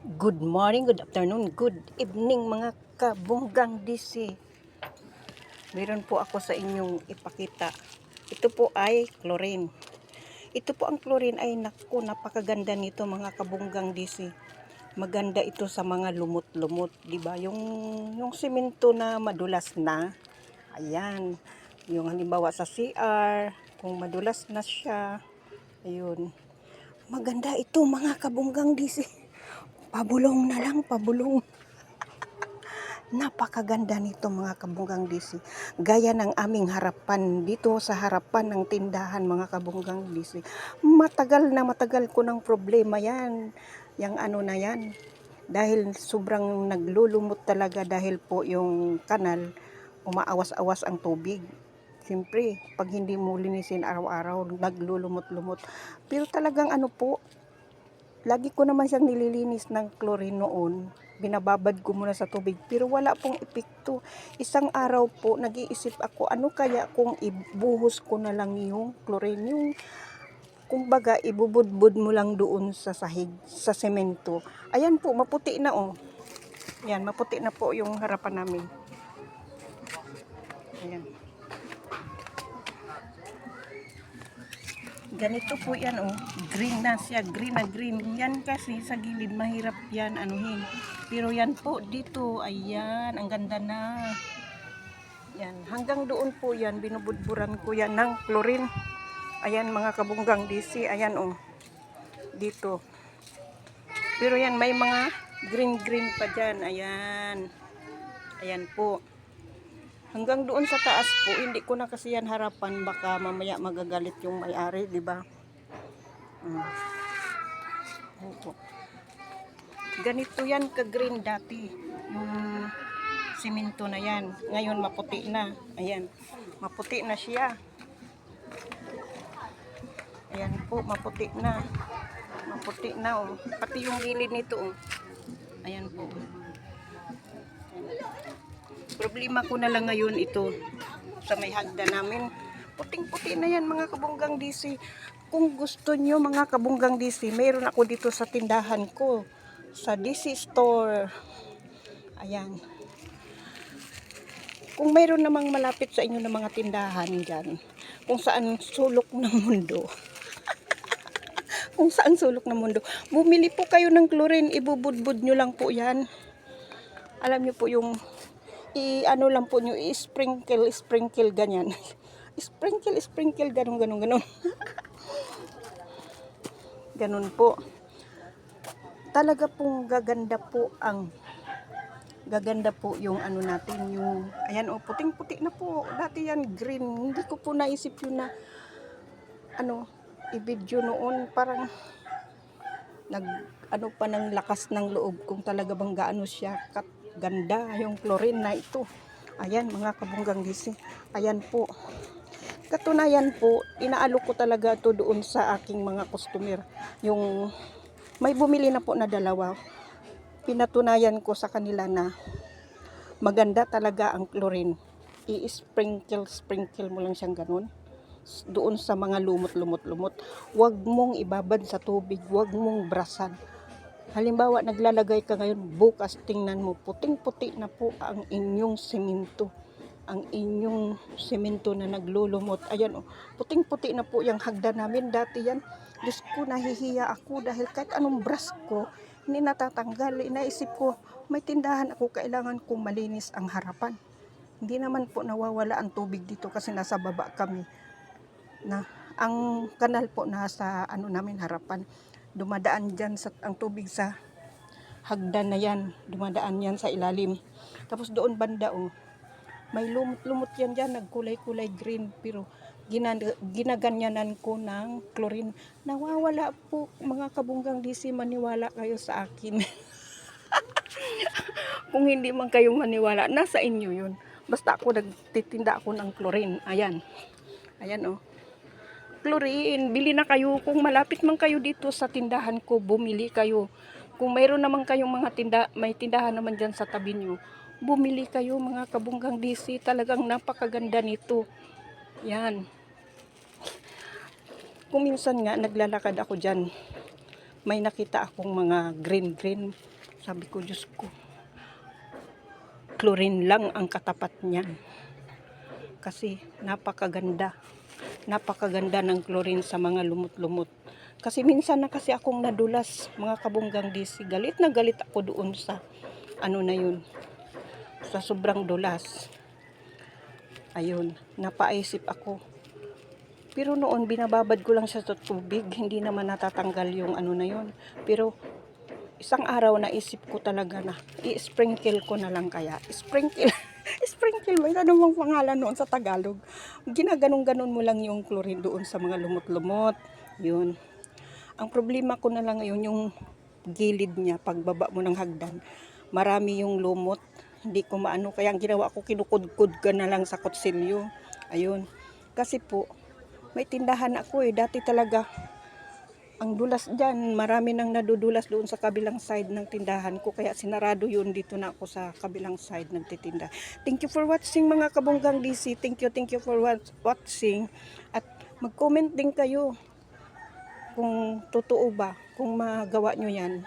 Good morning, good afternoon, good evening mga kabunggang DC. Meron po ako sa inyong ipakita. Ito po ay chlorine. Ito po ang chlorine ay naku, napakaganda nito mga kabunggang DC. Maganda ito sa mga lumot-lumot, di ba? Yung semento na madulas na. Ayan. Yung halimbawa sa CR, kung madulas na siya. Ayun. Maganda ito mga kabunggang DC. Pabulong na lang, pabulong. Napakaganda nito mga kabunggang DC. Gaya ng aming harapan dito sa harapan ng tindahan mga kabunggang DC. Matagal ko ng problema yan. Yang ano na yan. Dahil sobrang naglulumot talaga dahil po yung kanal umaawas-awas ang tubig. Siyempre, pag hindi mo linisin araw-araw, naglulumot-lumot. Pero talagang ano po, lagi ko naman siyang nililinis ng chlorine noon. Binababad ko muna sa tubig. Pero wala pong epekto. Isang araw po, nag-iisip ako, ano kaya kung ibuhos ko na lang yung chlorine. Yung, kumbaga, ibubudbud mo lang doon sa sahig, sa semento. Ayan po, maputi na oh. Ayan, maputi na po yung harapan namin. Ayan. Ganito po yan oh, green na siya, green na green. Yan kasi sa gilid mahirap yan anuhin. Pero yan po dito, ayan, ang ganda na. Yan, hanggang doon po yan, binubudburan ko yan ng chlorine. Ayan mga kabunggang DC, ayan oh, dito. Pero yan, may mga green pa dyan, ayan. Ayan po. Hanggang doon sa taas po, hindi ko na kasi yan harapan, baka mamaya magagalit yung may-ari, di ba? Ganito yan ka-green dati. Yung simento na yan. Ngayon maputi na. Ayan, maputi na siya. Ayan po, maputi na. Maputi na oh. Pati yung gilid nito oh. Ayan po. Problema ko na lang ngayon ito sa may hagda namin. Puting-puti na yan mga kabunggang DC. Kung gusto nyo mga kabunggang DC, mayroon ako dito sa tindahan ko. Sa DC Store. Ayan. Kung mayroon namang malapit sa inyo ng mga tindahan dyan, kung saan sulok ng mundo. Kung saan sulok ng mundo. Bumili po kayo ng chlorine, ibubudbud nyo lang po yan. Alam nyo po yung ano lang po nyo, sprinkle ganyan. Sprinkle, ganun. Ganun po. Talaga pong gaganda po yung ano natin, yung, ayan o, puting-puti na po. Dati yan, green. Hindi ko po naisip yun na, ano, i-video noon. Parang, ano pa ng lakas ng loob kung talaga bang gaano siya ganda yung chlorine na ito. Ayan mga kabunggang DC. Ayan po. Katunayan po, inaalok ko talaga ito doon sa aking mga customer. Yung may bumili na po na dalawa. Pinatunayan ko sa kanila na maganda talaga ang chlorine. I-sprinkle mo lang siyang ganun. Doon sa mga lumot. Huwag mong ibabad sa tubig. Huwag mong brasan. Halimbawa, naglalagay ka ngayon, bukas tingnan mo, puting-puti na po ang inyong semento. Ang inyong semento na naglulumot. Ayan o, puting-puti na po yung hagda namin. Dati yan, Diyos ko, nahihiya ako dahil kahit anong brush ko, hindi natatanggal. Inaisip ko, may tindahan ako, kailangan kong malinis ang harapan. Hindi naman po nawawala ang tubig dito kasi nasa baba kami. Ang kanal po nasa ano namin harapan. Dumadaan dyan ang tubig sa hagdan na yan. Dumadaan yan sa ilalim. Tapos doon banda oh, may lumot yan dyan, nagkulay-kulay green. Pero ginaganyanan ko ng chlorine. Nawawala po mga kabunggang DC, maniwala kayo sa akin. Kung hindi man kayo maniwala, nasa inyo yun. Basta ako nagtitinda ako ng chlorine. Ayan. Ayan oh. Chlorine, bili na kayo. Kung malapit man kayo dito sa tindahan ko, bumili kayo. Kung mayroon naman kayong mga may tindahan naman dyan sa tabi nyo, bumili kayo mga kabunggang DC. Talagang napakaganda nito. Yan. Kung minsan nga naglalakad ako dyan, may nakita akong mga green. Sabi ko, Diyos ko, chlorine lang ang katapat niyan. Kasi napakaganda. Napakaganda ng chlorine sa mga lumot-lumot. Kasi minsan na kasi akong nadulas, mga kabunggang DC. Galit na galit ako doon sa ano na yun, sa sobrang dulas. Ayun, napaisip ako. Pero noon, binababad ko lang siya sa tubig. Hindi naman natatanggal yung ano na yun. Pero isang araw naisip ko talaga na i-sprinkle ko na lang kaya. Sprinkle. Sprinkle ba? Ano bang pangalan noon sa Tagalog? Ginaganong-ganon mo lang yung chlorine doon sa mga lumot-lumot. Yun. Ang problema ko na lang ngayon yung gilid niya pagbaba mo ng hagdan. Marami yung lumot. Hindi ko maano. Kaya ang ginawa ko, kinukudkud ka na lang sa kutsilyo. Ayun. Kasi po, may tindahan ako Dati talaga, ang dulas dyan, marami nang nadudulas doon sa kabilang side ng tindahan ko. Kaya sinarado yun, dito na ako sa kabilang side nagtitinda. Thank you for watching mga kabunggang DC. Thank you for watching. At mag-comment din kayo kung totoo ba, kung magawa nyo yan.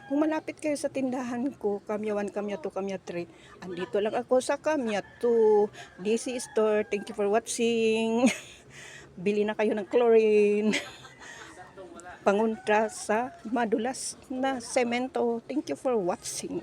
Kung malapit kayo sa tindahan ko, Kamya 1, Kamya 2, Kamya 3, andito lang ako sa Kamya 2 DC Store. Thank you for watching. Bili na kayo ng chlorine. Pangontra sa madulas na semento. Thank you for watching.